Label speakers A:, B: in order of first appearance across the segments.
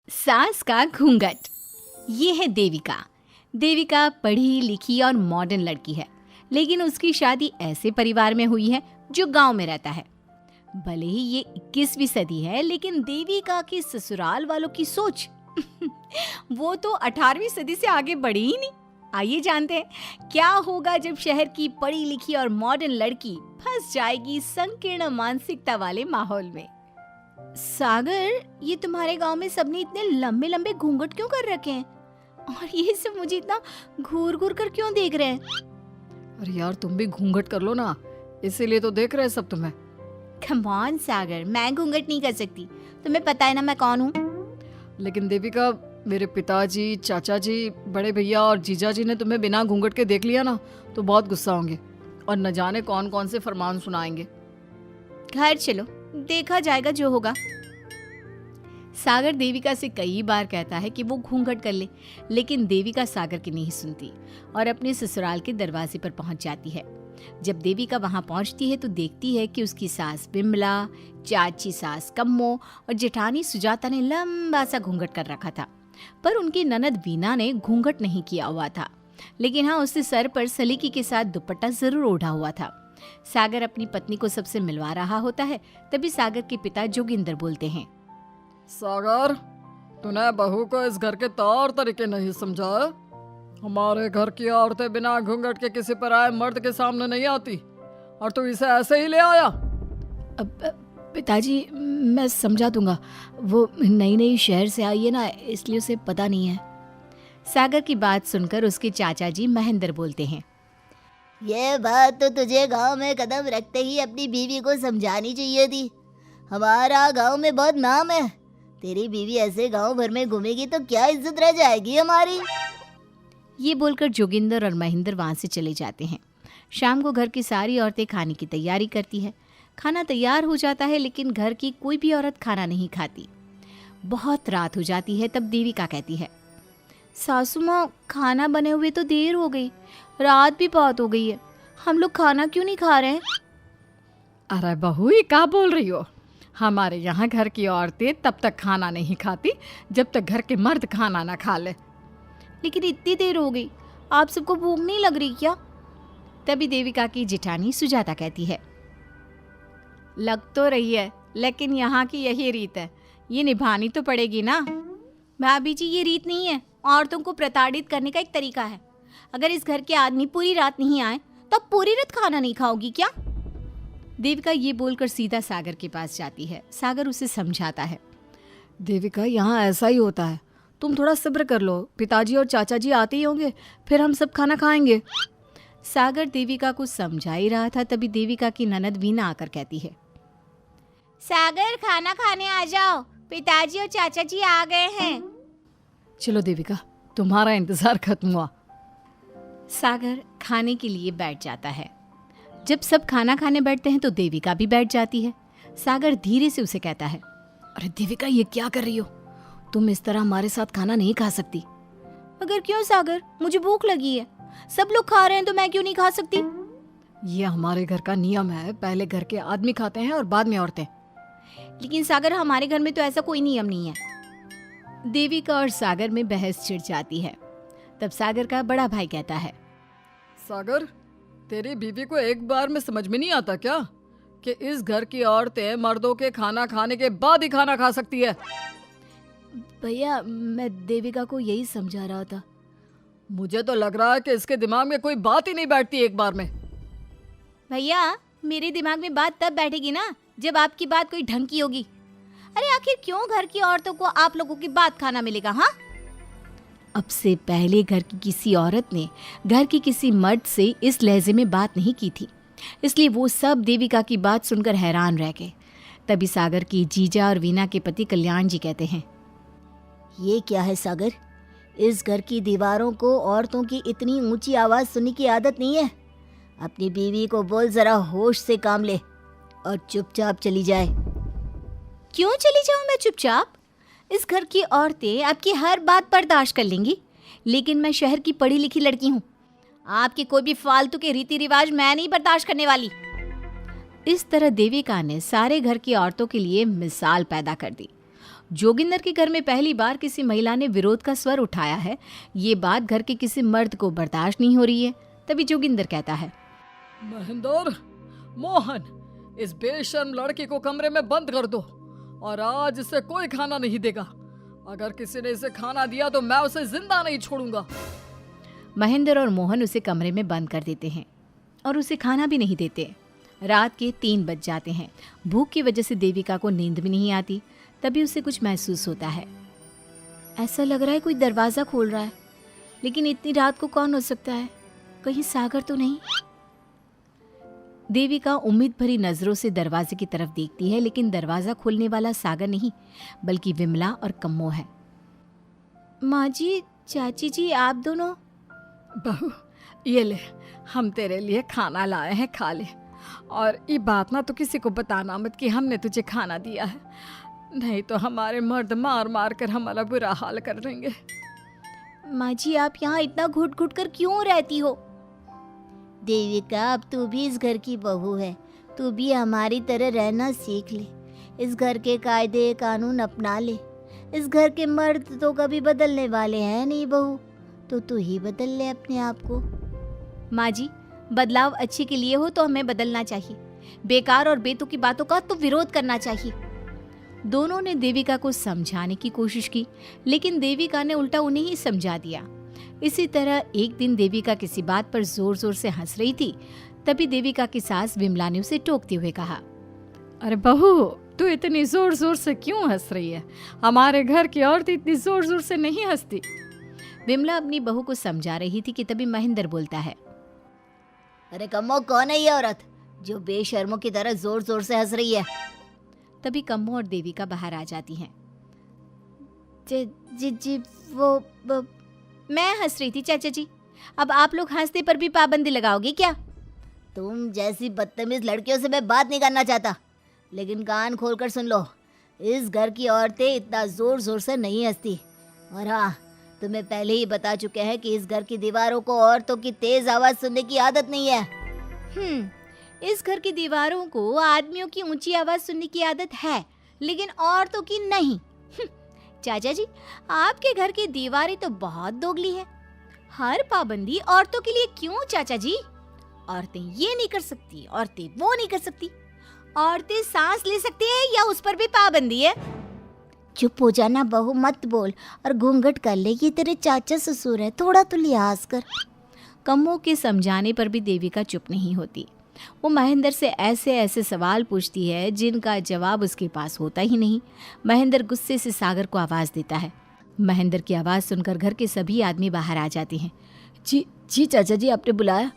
A: सास का घूंघट। ये है देविका। देविका पढ़ी लिखी और मॉडर्न लड़की है, लेकिन उसकी शादी ऐसे परिवार में हुई है जो गांव में रहता है। भले ही ये 21वीं सदी है, लेकिन देविका की ससुराल वालों की सोच वो तो 18वीं सदी से आगे बढ़ी ही नहीं। आइए जानते हैं क्या होगा जब शहर की पढ़ी लिखी और मॉडर्न लड़की फंस जाएगी संकीर्ण मानसिकता वाले माहौल में। सागर, ये तुम्हारे गांव में सबने इतने लंबे लंबे घूंघट क्यों कर रखे हैं? और ये सब मुझे इतना घूर घूर कर क्यों देख रहे हैं?
B: अरे यार, तुम भी घूंघट कर लो ना, इसीलिए तो देख रहे हैं सब तुम्हें।
A: कम ऑन सागर, मैं घूंघट नहीं कर सकती। तुम्हें पता है ना मैं कौन हूँ।
B: लेकिन देविका, मेरे पिताजी, चाचा जी, बड़े भैया और जीजा जी ने तुम्हें बिना घूंघट के देख लिया ना तो बहुत गुस्सा होंगे और न जाने कौन कौन से फरमान सुनाएंगे।
A: घर चलो, देखा जाएगा जो होगा। सागर देविका से कई बार कहता है कि वो घूंघट कर ले, लेकिन देविका सागर की नहीं सुनती और अपने ससुराल के दरवाजे पर पहुंच जाती है। जब देविका वहां पहुंचती है तो देखती है कि उसकी सास बिमला, चाची सास कम्मो और जेठानी सुजाता ने लंबा सा घूंघट कर रखा था, पर उनकी ननद वीना ने घूंघट नहीं किया हुआ था। लेकिन हाँ, उसने सर पर सलीकी के साथ दुपट्टा जरूर ओढ़ा हुआ था। सागर अपनी पत्नी को सबसे मिलवा रहा होता है, तभी सागर के पिता जोगिंदर बोलते हैं,
B: सागर, तूने बहू को इस घर के तौर तरीके नहीं समझा। हमारे घर की औरतें बिना घूंघट के किसी पर आए मर्द के सामने नहीं आती और तू इसे ऐसे ही ले आया।
A: पिताजी, मैं समझा दूंगा। वो नई नई शहर से आई है ना, इसलिए उसे पता नहीं है। सागर की बात सुनकर उसके चाचा जी महेंद्र बोलते हैं,
C: ये बात तो तुझे गांव में कदम रखते ही अपनी बीवी को समझानी चाहिए थी। हमारा गांव में बहुत नाम है। तेरी बीवी ऐसे गांव भर में घूमेगी तो क्या इज्जत रह जाएगी हमारी।
A: ये बोलकर जोगिंदर और महेंद्र वहां से चले जाते हैं। शाम को घर की सारी औरतें खाने की तैयारी करती है। खाना तैयार हो जाता है, लेकिन घर की कोई भी औरत खाना नहीं खाती। बहुत रात हो जाती है, तब देविका कहती है, सासू माँ, खाना बने हुए तो देर हो गई, रात भी बहुत हो गई है, हम लोग खाना क्यों नहीं खा रहे हैं?
B: अरे बहू, ये क्या बोल रही हो? हमारे यहाँ घर की औरतें तब तक खाना नहीं खाती जब तक घर के मर्द खाना ना खा ले।
A: लेकिन इतनी देर हो गई, आप सबको भूख नहीं लग रही क्या? तभी देविका की जेठानी सुजाता कहती है, लग तो रही है, लेकिन यहाँ की यही रीत है, ये निभानी तो पड़ेगी ना। भाभी जी, ये रीत नहीं है, औरतों को प्रताड़ित करने का एक तरीका है। अगर इस घर के आदमी पूरी रात नहीं आए तो पूरी रात खाना नहीं खाओगी क्या? देविका ये बोलकर सीधा सागर के पास जाती है। सागर उसे समझाता है,
B: देविका, यहाँ ऐसा ही होता है, तुम थोड़ा सब्र कर लो, पिताजी और चाचा जी आते ही होंगे, फिर हम सब खाना खाएंगे।
A: सागर देविका को समझा ही रहा था, तभी देविका की ननद वीना आकर कहती है, सागर, खाना खाने आ जाओ, पिताजी और चाचा जी आ गए हैं।
B: चलो देविका, तुम्हारा इंतजार खत्म हुआ।
A: सागर खाने के लिए बैठ जाता है। जब सब खाना खाने बैठते हैं तो देविका भी बैठ जाती है। सागर धीरे से उसे कहता है,
B: अरे देविका, ये क्या कर रही हो? तुम इस तरह हमारे साथ खाना नहीं खा सकती।
A: मगर क्यों सागर, मुझे भूख लगी है, सब लोग खा रहे हैं तो मैं क्यों नहीं खा सकती?
B: ये हमारे घर का नियम है, पहले घर के आदमी खाते हैं और बाद में औरतें।
A: लेकिन सागर, हमारे घर में तो ऐसा कोई नियम नहीं है। देविका और सागर में बहस छिड़ जाती है। तब सागर का बड़ा भाई कहता है,
B: सागर, तेरी बीवी को एक बार में समझ में नहीं आता क्या कि इस घर की औरतें मर्दों के खाना खाने के बाद ही खाना खा सकती है?
A: भैया, मैं देविका को यही समझा रहा था।
B: मुझे तो लग रहा है कि इसके दिमाग में कोई बात ही नहीं बैठती एक बार में।
A: भैया, मेरे दिमाग में बात तब बैठेगी ना जब आपकी बात कोई ढंग की होगी। अरे आखिर क्यों घर की औरतों को आप लोगों की बात खाना मिलेगा? हाँ, अब से पहले घर की किसी औरत ने घर की किसी मर्द से इस लहजे में बात नहीं की थी, इसलिए वो सब देविका की बात सुनकर हैरान रह गए। तभी सागर की जीजा और वीना के पति कल्याण जी कहते हैं,
C: ये क्या है सागर, इस घर की दीवारों को औरतों की इतनी ऊंची आवाज सुनने की आदत नहीं है। अपनी बीवी को बोल जरा होश से काम ले और चुपचाप चली जाए।
A: क्यों चली जाऊं मैं चुपचाप? इस घर की औरतें आपकी हर बात बर्दाश्त कर लेंगी, लेकिन मैं शहर की पढ़ी लिखी लड़की हूँ। आपके कोई भी फालतू के रीति रिवाज मैं नहीं बर्दाश्त करने वाली। इस तरह देविका ने सारे घर की औरतों के लिए मिसाल पैदा कर दी जोगिंदर के घर में पहली बार किसी महिला ने विरोध का स्वर उठाया है, ये बात घर के किसी मर्द को बर्दाश्त नहीं हो रही है। तभी जोगिंदर कहता है,
B: महेंद्र, मोहन, इस बेशर्म लड़की को कमरे में बंद कर दो और आज इसे कोई खाना नहीं देगा। अगर किसी ने इसे खाना दिया तो मैं उसे जिंदा नहीं छोड़ूंगा।
A: महेंद्र और मोहन उसे कमरे में बंद कर देते हैं और उसे खाना भी नहीं देते। रात के 3 बज जाते हैं। भूख की वजह से देविका को नींद भी नहीं आती। तभी उसे कुछ महसूस होता है। ऐसा लग रहा है कोई दरवाज़ा खोल रहा है, लेकिन इतनी रात को कौन हो सकता है? कहीं सागर तो नहीं? देविका उम्मीद भरी नजरों से दरवाजे की तरफ देखती है, लेकिन दरवाजा खोलने वाला सागर नहीं बल्कि विमला और कम्मो है। माँ जी, चाची जी, आप दोनों?
B: बहू, ये ले, हम तेरे लिए खाना लाए हैं, खा ले। और ये बात ना तो किसी को बताना मत कि हमने तुझे खाना दिया है, नहीं तो हमारे मर्द मार मार कर हमारा बुरा हाल कर देंगे।
A: माँ जी, आप यहाँ इतना घुट घुट कर क्यों रहती हो?
C: देविका, अब तू भी इस घर की बहू है, तू भी हमारी तरह रहना सीख ले। इस घर के कायदे कानून अपना ले। इस घर के मर्द तो कभी बदलने वाले हैं नहीं बहू, तो तू ही बदल ले अपने आप को।
A: माँ जी, बदलाव अच्छे के लिए हो तो हमें बदलना चाहिए, बेकार और बेतुकी बातों का तो विरोध करना चाहिए। दोनों ने देविका को समझाने की कोशिश की, लेकिन देविका ने उल्टा उन्हें ही समझा दिया। इसी तरह एक दिन देविका किसी बात पर जोर जोर से हंस रही थी। तभी देविका की सास विमला ने उसे टोकते हुए कहा,
B: अरे बहू, तू इतनी जोर जोर से क्यों हंस रही है? हमारे घर की औरत इतनी जोर जोर से नहीं हंसती।
A: विमला अपनी बहू को समझा रही थी कि तभी महेंद्र बोलता है,
C: अरे कम्मो, कौन है ये औरत जो बेशर्मों की तरह जोर जोर से हंस रही है?
A: तभी कम्मो और देविका बाहर आ जाती हैं।
C: जी वो
A: मैं हंस रही थी चाचा जी, अब आप लोग हंसने पर भी पाबंदी लगाओगे क्या?
C: तुम जैसी बदतमीज लड़कियों से मैं बात नहीं करना चाहता, लेकिन कान खोलकर सुन लो, इस घर की औरतें इतना जोर जोर से नहीं हंसती। और हाँ, तुम्हें पहले ही बता चुके हैं कि इस घर की दीवारों को औरतों की तेज आवाज सुनने की आदत नहीं है।
A: इस घर की दीवारों को आदमियों की ऊंची आवाज सुनने की आदत है, लेकिन औरतों की नहीं। चाचा जी, आपके घर की दीवारें तो बहुत दोगली है। हर पाबंदी औरतों के लिए क्यों चाचा जी? औरतें ये नहीं कर सकती, औरतें वो नहीं कर सकती। औरतें सांस ले सकती है या उस पर भी पाबंदी है?
C: चुप हो जाना बहू, मत बोल और घूंघट कर ले। ये तेरे चाचा ससुर है, थोड़ा तो लिहाज कर।
A: कम्मो के समझाने पर भी देविका चुप नहीं होती। वो महेंद्र से ऐसे ऐसे सवाल पूछती है जिनका जवाब उसके पास होता ही नहीं। महेंद्र गुस्से से सागर को आवाज़ देता है। महेंद्र की आवाज़ सुनकर घर के सभी आदमी बाहर आ जाते हैं।
C: जी चाचा जी, आपने बुलाया?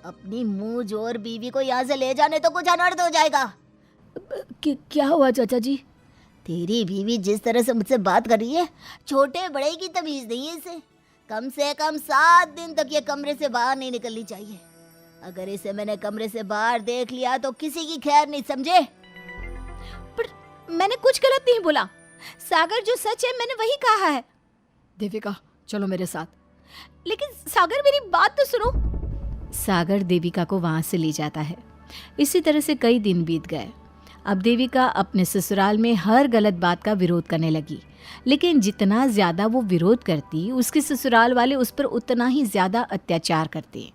C: अपनी मुंह जोर बीवी को यहाँ से ले जाने तो कुछ अनर्थ हो जाएगा।
D: क्या हुआ चाचा जी?
C: तेरी बीवी जिस तरह से मुझसे बात कर रही है, छोटे बड़े की तमीज नहीं है इसे। कम से कम 7 दिन तक ये कमरे से बाहर नहीं निकलनी चाहिए। अगर इसे मैंने कमरे से बाहर देख लिया तो किसी की खैर नहीं, समझे?
A: पर मैंने कुछ गलत नहीं बोला। सागर, जो सच है मैंने वही कहा है।
B: देविका, चलो मेरे साथ।
A: लेकिन सागर, मेरी बात तो सुनो। सागर देविका को वहां से ले जाता है। इसी तरह से कई दिन बीत गए। अब देविका अपने ससुराल में हर गलत बात का विरोध करने लगी, लेकिन जितना ज्यादा वो विरोध करती, उसके ससुराल वाले उस पर उतना ही ज्यादा अत्याचार करते।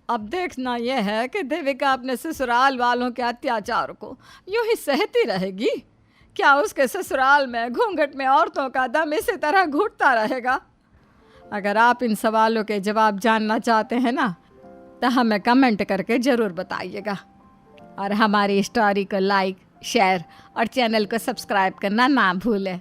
B: अब देखना यह है कि देविका अपने ससुराल वालों के अत्याचार को यूं ही सहती रहेगी। क्या उसके ससुराल में घूंघट में औरतों का दम इसी तरह घुटता रहेगा? अगर आप इन सवालों के जवाब जानना चाहते हैं ना, तो हमें कमेंट करके ज़रूर बताइएगा। और हमारी स्टोरी को लाइक, शेयर और चैनल को सब्सक्राइब करना ना भूलें।